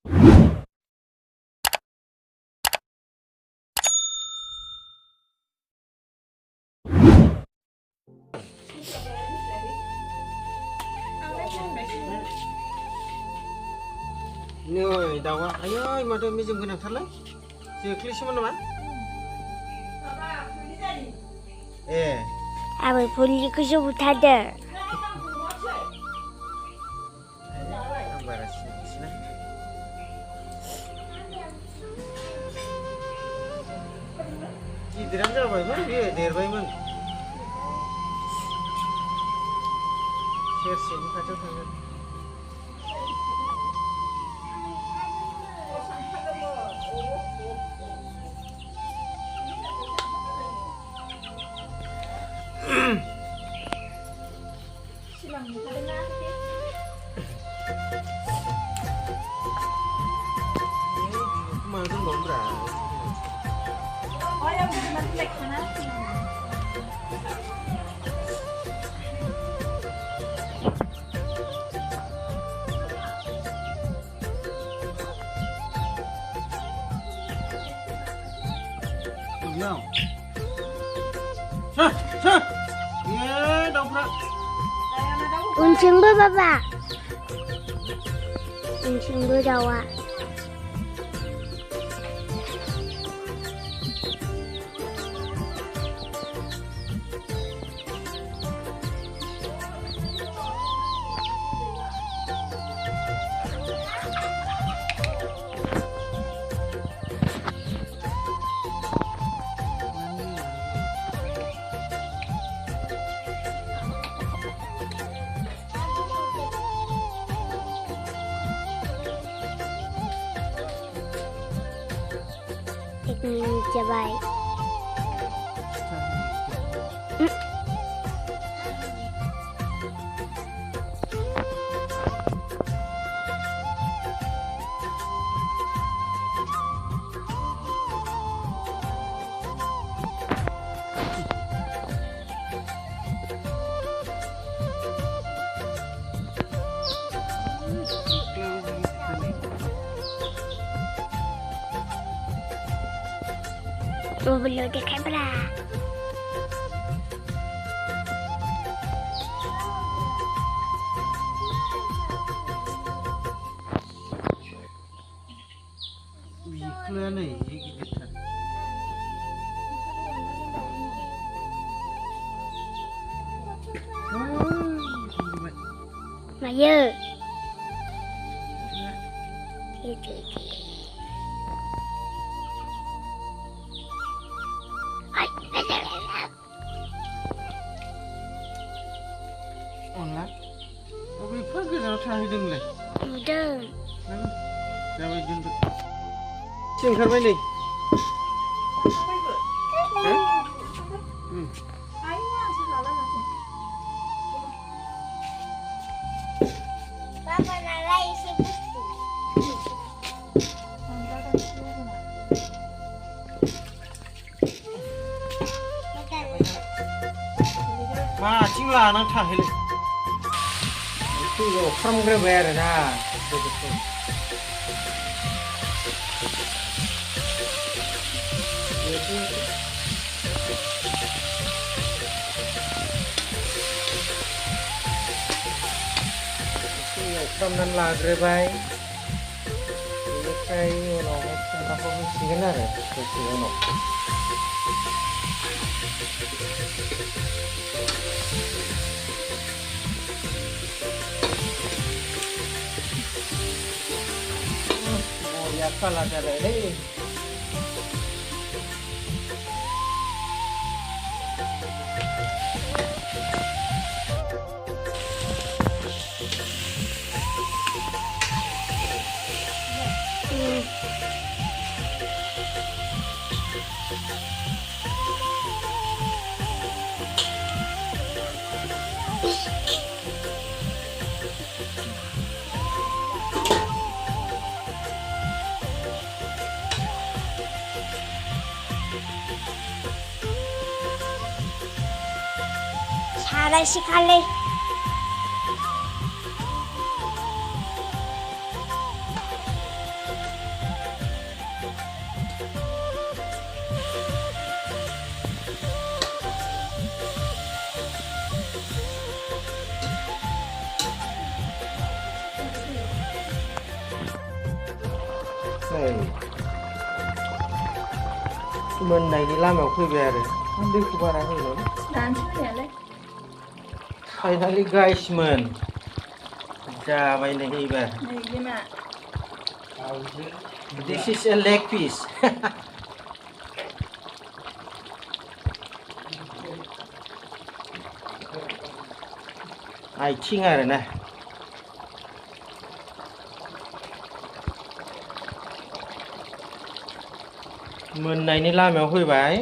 Nih, dawa, ayo, madu minjem kena terlah. Siklis mana mah? Abi pulli kusuk ada. Diram jabai man, dia derbai man. Share sini kacau sangat. Kemarin belum berapa. Oh yang di Matlek mana? Iya. Sah, sah. Iya, dobrak. Uncing bu bapa. Uncing bu dawa. Jabai. Belum di kamera. Iklan nih, gitu. Maya. Itu. Onlah. Tapi apa kita terakhir dulu? Udah. Jangan jemput. Singkar mana? Papa nalai si busti. Macing lah anak terakhir. Itu from Grabber dah. Betul. From nan lah Grabber. Ini kayak orang apa pun sihnya ada. Sihnya. Ya kalah ada ini. 잘하시 갈래. नै मोननायनि लामायाव फैबाय आरो दैखौ बारा होनो जानोसै होनायालाय फाइनालि गाइस मोन जाबाय नै एबार नै बिमा दिस इज ए लेग पिस आथिं आरो ना मोननायनि लामायाव फैबाय